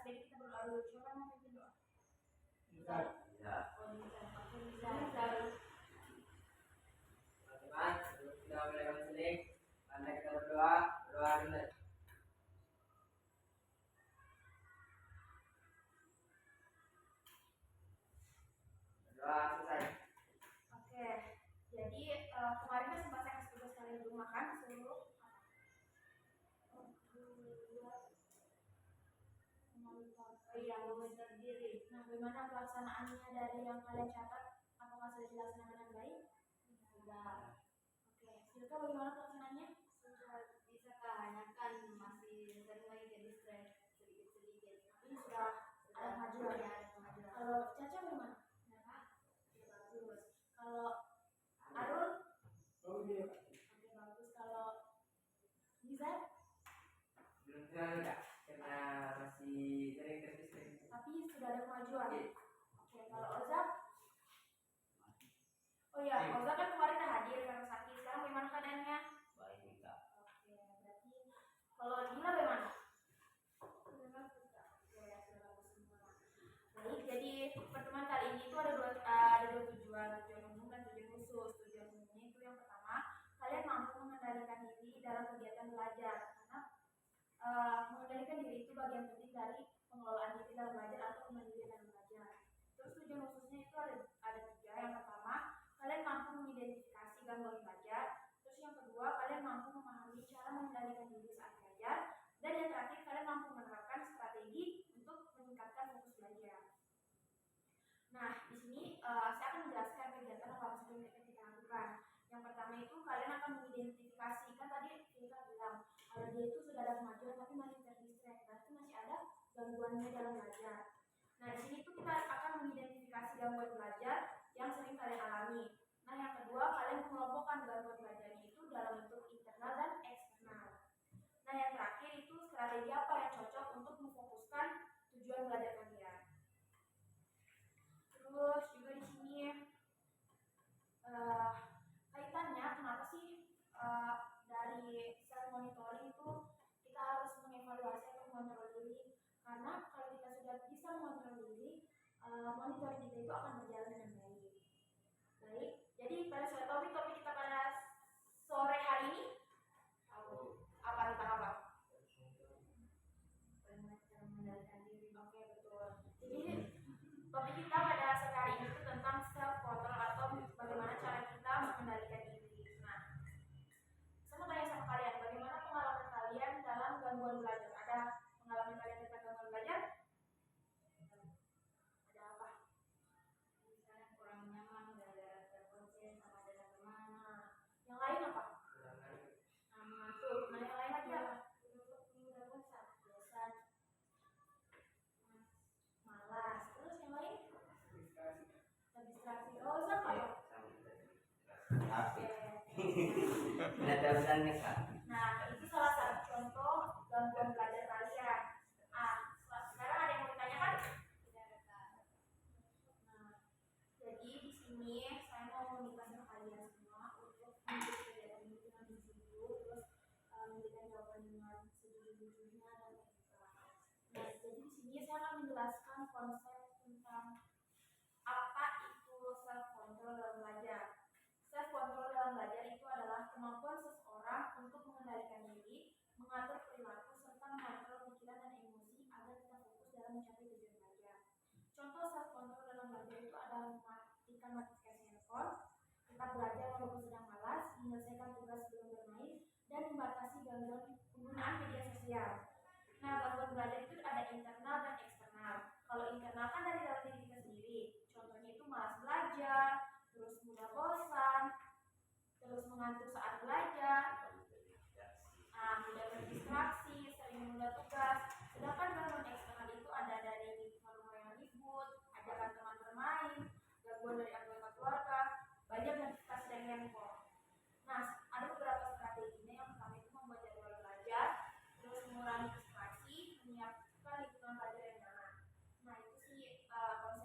Jadi kita berdoa dulu. Siapa yang mau pimpin doa? Bisa. Oh, bisa. Teman-teman, sebelum kita mulai konseling, mari kita berdoa dulu. Berdoa selesai. Oke. Jadi kemarin kan sempat saya kasih tugas kalian di rumah kan, suruh monitor diri. Nah, bagaimana pelaksanaannya dari yang kalian catat? Apakah sudah dilaksanakan dengan baik? Sudah. Oke, Silka bagaimana pelaksanaannya? Sudah bisa kah? Hanya kan masih sering lagi ke distract sedikit-sedikit. Tapi sudah ada kemajuan. Kalau Caca bagaimana? Ya, bagus. Kalau Arul? Oke, bagus. Kalau Nizar? Belum terlalu enggak, karena masih sering terdistract. Tapi sudah ada kemajuan. Oke, kalau Oza? Oh iya, Oza kan kemarin udah hadir karena sakit. Sekarang bagaimana keadaannya? Baik, Kak. Oke, berarti kalau Dila bagaimana? Sudah bagus, Kak. Oke, sudah bagus semua. Baik, jadi pertemuan kali ini itu ada dua tujuan umum dan tujuan khusus. Tujuan umumnya itu yang pertama, kalian mampu mengendalikan diri dalam kegiatan belajar. Karena mengendalikan diri itu bagian penting dari pengelolaan diri dalam belajar atau mandiri dalam belajar. Terus tujuan khususnya itu ada tiga. Yang pertama, kalian mampu mengidentifikasi gangguan belajar. Terus yang kedua, kalian mampu memahami cara mengendalikan diri saat belajar. Dan yang terakhir, kalian mampu menerapkan strategi untuk meningkatkan fokus belajar. Nah, di sini saya akan menjelaskan kegiatan apa saja yang kita lakukan. Yang pertama itu kalian akan mengidentifikasi, kan tadi kita bilang kalau dia itu sudah ada kemajuan tapi masih terdistract, berarti masih ada gangguannya dalam belajar. Nah, di sini tuh kita akan mengidentifikasi gangguan belajar yang sering kalian alami. Nah, yang kedua, kalian mengelompokkan gangguan belajarnya itu dalam bentuk internal dan eksternal. Nah, yang terakhir itu strategi apa yang cocok untuk memfokuskan tujuan belajar kalian. Terus juga di sini kaitannya kenapa sih dari self monitoring itu kita harus mengevaluasi atau mengontrol diri, karena kalau kita sudah bisa mengontrol diri, monitoring kita itu akan berjalan dengan baik. Baik, jadi pada suatu topik kita pada sore hari ini apa tentang apa? Bagaimana cara mengendalikan diri. Oke, betul. Jadi topik kita pada sore hari ini itu tentang self control atau bagaimana cara kita mengendalikan diri. Nah, saya mau tanya sama kalian, bagaimana pengalaman kalian dalam gangguan belajar? Ada pengalaman kalian tentang gangguan belajar? Ada apa? Misalnya kurang nyaman gara-gara terkonsen sama teman. Yang lain apa? Mengantuk. Nah, yang lain lagi apa? Udah bosan, bosan, malas. Terus yang lain? Distraksi. Oh, siapa ya? Ada pesannya, Kak. Nah, itu salah satu contoh gangguan belajar kalian. Sekarang ada yang mau ditanyakan? Nah, jadi di sini saya mau meminta sama kalian semua untuk mengikuti kegiatan ini dengan jujur, terus memberikan jawaban dengan sejujur-jujurnya dan ikhlas. Nah, jadi di sini saya akan menjelaskan konsep tentang apa itu self control dalam belajar. Self control dalam belajar itu adalah kemampuan seseorang untuk mengendalikan diri, mengatur perilaku, serta mengontrol pikiran dan emosi agar kita fokus dalam mencapai tujuan belajar. Contoh self control dalam belajar itu adalah mematikan notifikasi handphone, kita belajar walaupun sedang malas, menyelesaikan tugas sebelum bermain, dan membatasi gangguan penggunaan media sosial. Nah, gangguan belajar itu ada internal dan eksternal. Kalau internal kan dari dalam diri kita sendiri. Contohnya itu malas belajar, terus mudah bosan, terus mengantuk saat belajar, mudah terdistraksi, sering menunda tugas. Sedangkan gangguan eksternal itu ada dari rumah yang ribut, ajakan teman bermain, gangguan dari anggota keluarga, banyak notifikasi dari handphone. Nah, ada beberapa strateginya. Yang pertama itu membuat jadwal belajar, terus mengurangi distraksi, menyiapkan lingkungan belajar yang nyaman. Nah, itu sih konsep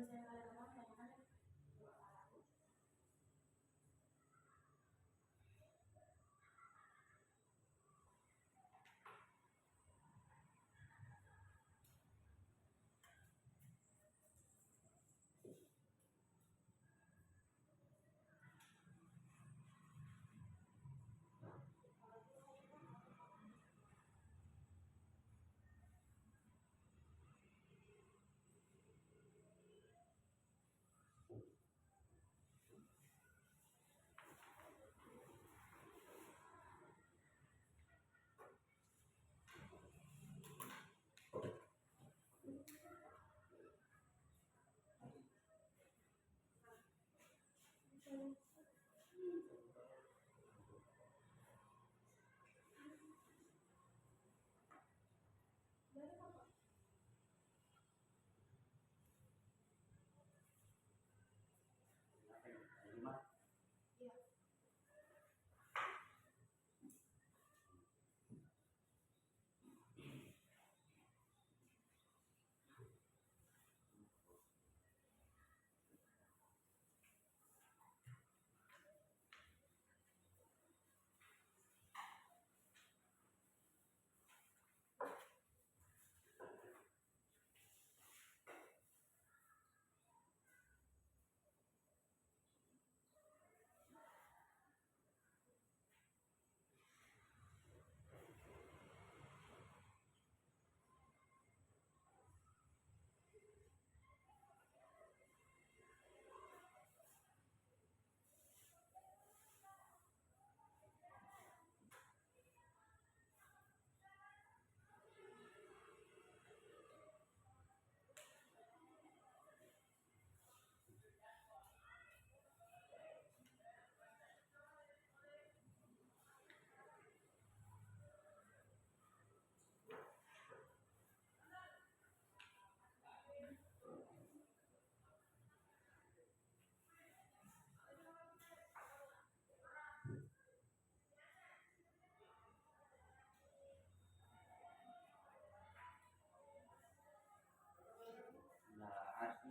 misalnya kalian kenal jangan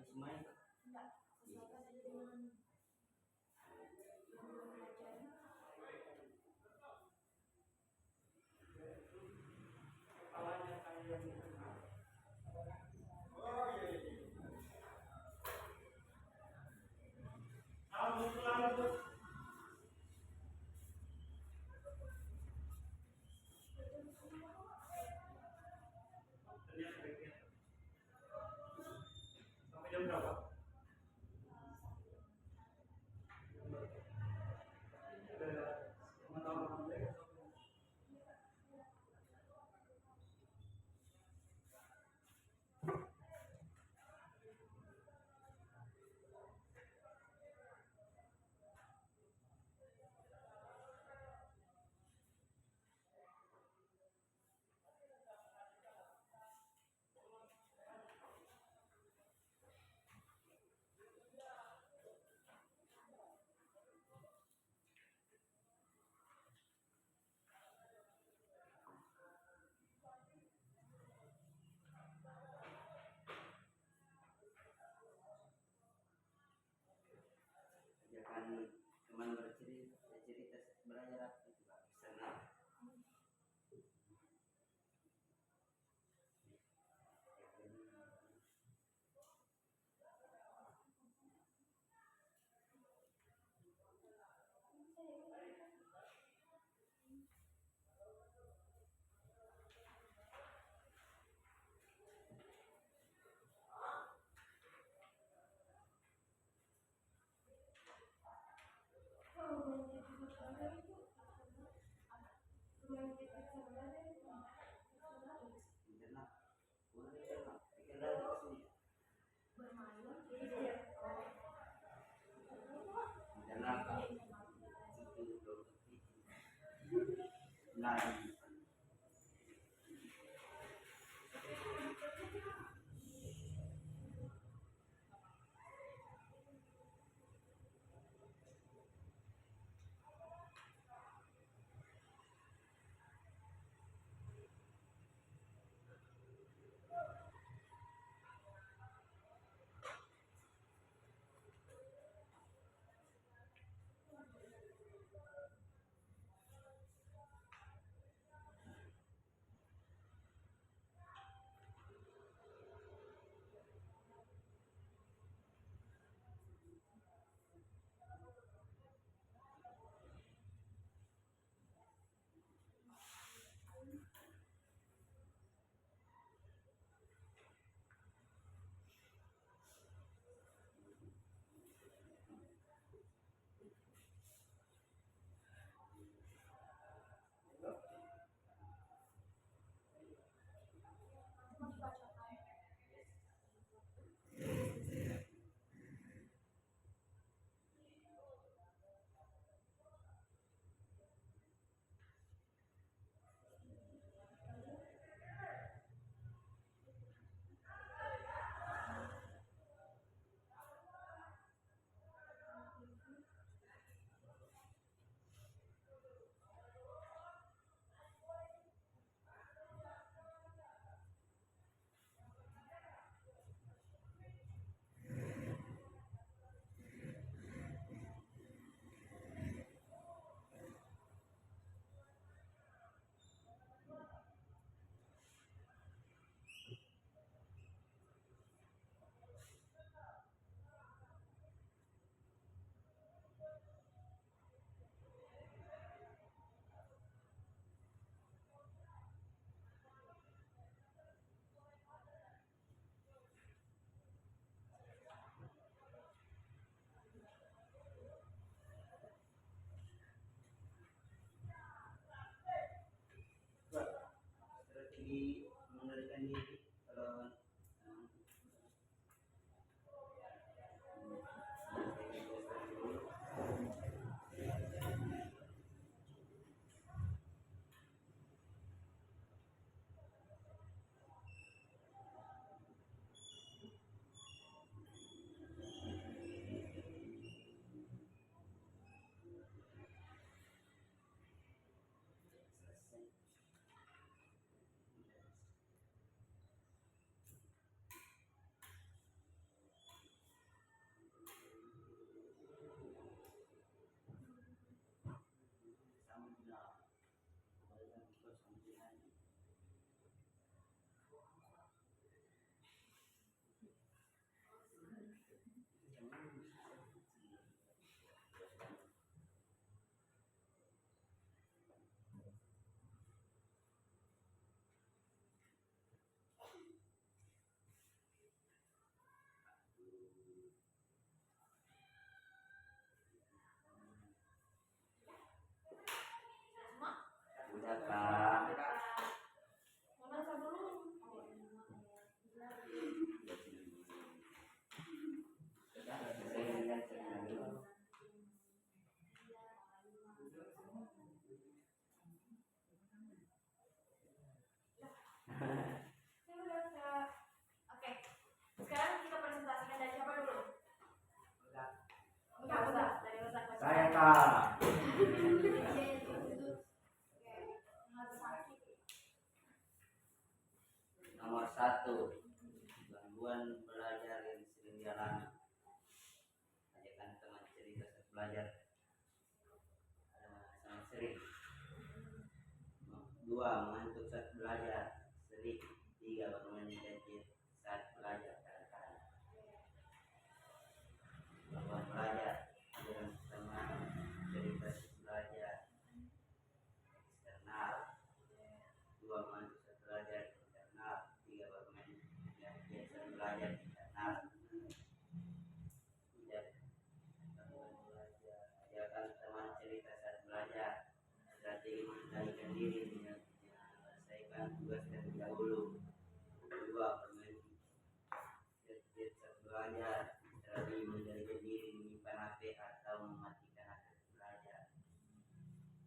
Semuanya enggak sesuatu saja dengan yang belum pelajari. ajakan teman bercerita belajar juga senang. Internet, udah internet, pikir lagi ke sini. Internet, lagi. Sudah, Kak. Oke. Sekarang kita presentasikan dari siapa dulu? Enggak usah, dari Ustaz Fajar. Saya Kak. Oke, harus sakit. Nomor 1, gangguan belajar yang sering dialami. Ajakan teman cerita saat belajar. Sangat sering. 2, mengantuk saat belajar. Sering. 3, bermain gadget saat belajar. Kadang-kadang. Gangguan belajar. Ajakan teman cerita saat belajar. Eksternal. 2, mengantuk saat belajar. Internal. 3, bermain gadget saat belajar. Internal. 3, gangguan belajar. Ajakan teman cerita saat belajar. Strategi mengendalikan diri, menyelesaikan tugas terlebih dahulu. 2, bermain gadget saat belajar. Strategi mengendalikan diri, menyimpan HP atau mematikan HP saat belajar.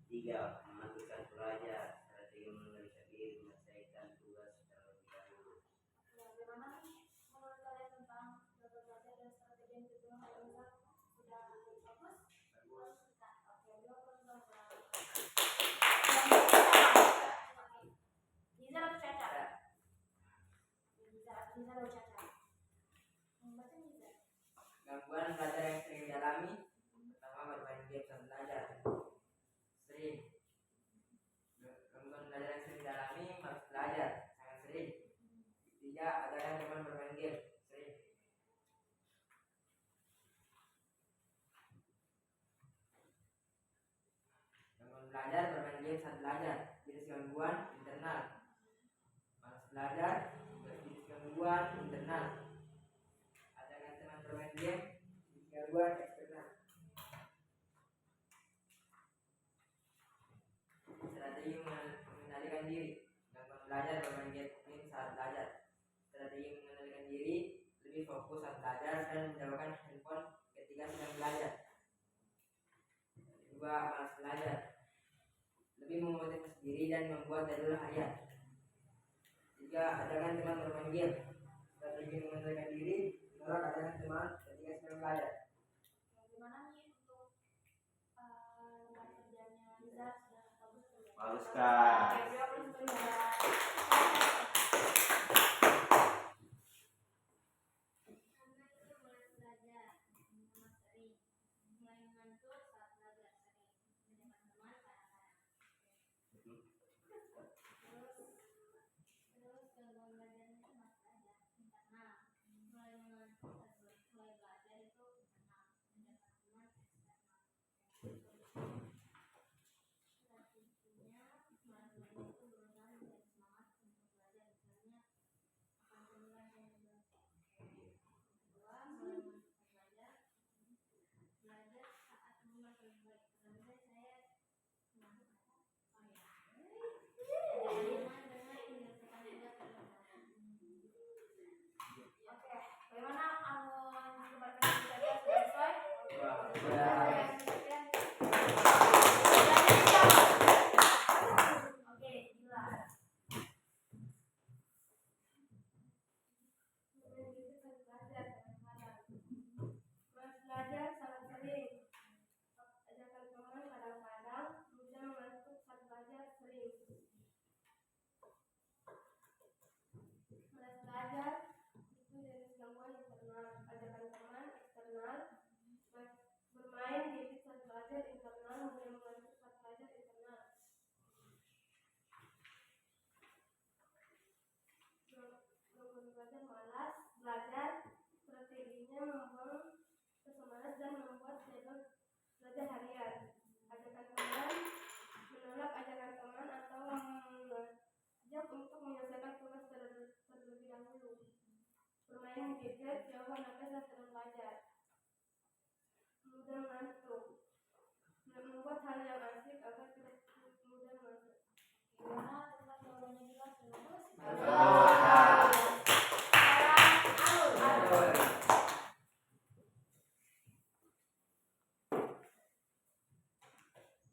3, mengantuk saat belajar. Strategi mengendalikan diri, menyelesaikan tugas terlebih dahulu. Bagaimana nih menurut kalian tentang belajar dan strategi yang digunakan oleh Ustaz? Sudah bagus? Bagus. Oke, 2 Nizar atau Caca? Nizar atau Caca? Baca Nizar. Gangguan belajar yang sering dialami. Pertama, bermain game saat belajar. Sering. Gangguan belajar yang sering dialami, malas belajar. Sangat sering. 3, ajakan teman bermain game. Sering. Gangguan belajar, bermain game saat belajar. Jenis gangguan internal. Malas belajar. Jenis gangguan internal. Ajakan teman bermain game. Jenis gangguan eksternal. Strategi mengendalikan diri. Gangguan belajar, bermain game saat belajar. Strategi mengendalikan diri, lebih fokus saat belajar dan menjauhkan handphone ketika sedang belajar. 2, malas belajar, lebih memotivasi diri dan membuat jadwal harian. 3, ajakan teman bermain game. Strategi mengendalikan diri, menolak ajakan teman ketika sedang belajar. Gimana nih untuk lembar kerjanya Nizar? Sudah bagus belum? Bagus, Kak. Oke, 2 Nizar.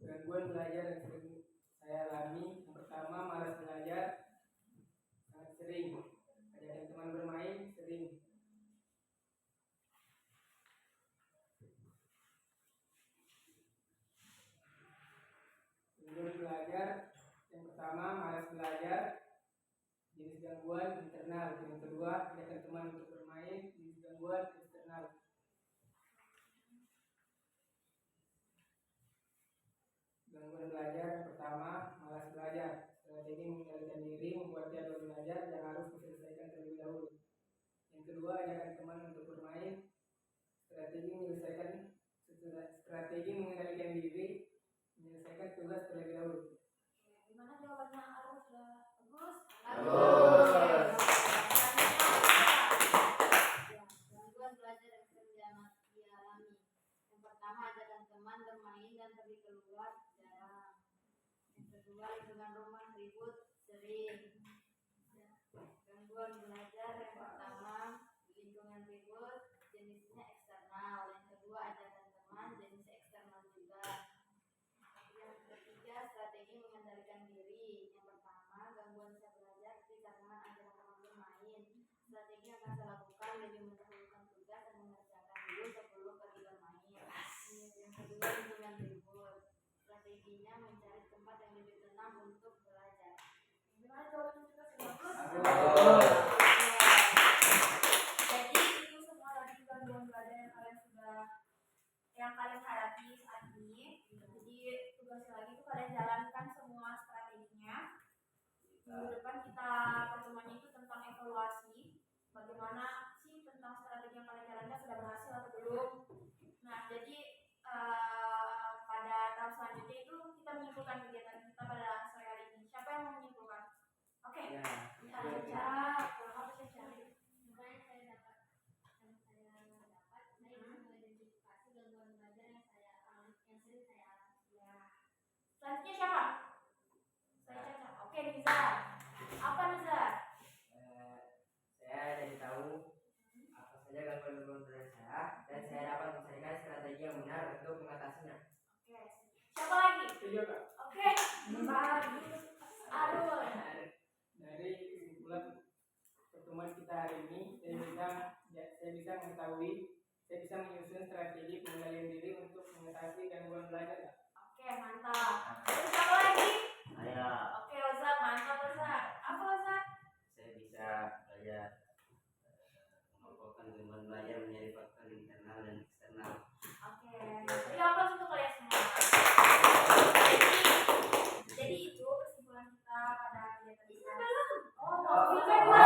Gangguan belajar yang sering saya alami. Yang pertama, malas belajar. jenis gangguan internal. Yang kedua, ajakan teman untuk bermain, jenis gangguan eksternal. Gangguan belajar yang pertama, malas belajar. Strategi mengendalikan diri, membuat jadwal belajar yang harus diselesaikan terlebih dahulu. Yang kedua, ajakan teman untuk bermain. Strategi mengendalikan diri, menyelesaikan tugas terlebih dahulu. Gimana jawabannya Arus? Bagus? Bagus. Gangguan belajar yang sering dialami. Yang pertama, ajakan teman bermain dan pergi keluar jarang. Yang kedua, lingkungan rumah ribut sering. Gangguan belajar yang pertama, lingkungan ribut, jenisnya eksternal. Yang kedua, ajakan teman, jenisnya eksternal juga. Yang ketiga, strategi mengendalikan diri. Yang pertama, gangguan saya belajar dikarenakan ajakan teman bermain. Strategi yang akan saya lakukan lebih mendahulukan tugas dan mengerjakan dulu sebelum pergi bermain. Yang kedua, lingkungan ribut. Strateginya mencari tempat yang lebih tenang untuk belajar. Gimana jawabannya juga bagus? Bagus. Jadi itu semua tadi gangguan belajar yang kalian hadapi saat ini. Jadi tugasnya lagi itu kalian jalankan semua strateginya. Minggu depan kita pertemuannya itu tentang evaluasi. Bagaimana sih tentang strategi yang kalian jalankan sudah berhasil atau belum? Nah, jadi pada tahap selanjutnya itu kita menyimpulkan kegiatan kita pada sore hari ini. Siapa yang mau menyimpulkan? Oke. Ya. Caca, apa sih Caca? Yang saya dapat, saya bisa mengidentifikasi gangguan belajar yang sering saya alami. Ya. Selanjutnya siapa? Saya Caca. Oke, Nizar. Apa Nizar? Saya jadi tahu apa saja gangguan belajar saya dan saya dapat mencarikan strategi yang benar untuk mengatasinya. Oke. Siapa lagi? Setuju, Kak? Oke. Bagus. Arul. Dari kesimpulan pertemuan kita hari ini, saya bisa menyusun strategi pengendalian diri untuk mengatasi gangguan belajar. Oke, mantap. Terus siapa lagi? Saya Oke, Ozak. Mantap, Ozak. Apa Ozak? saya bisa belajar mengelompokkan gangguan belajar menjadi faktor internal dan eksternal. Oke. Jadi apa untuk kalian semua? Jadi itu kesimpulan kita pada kegiatan kita. Oh, belum.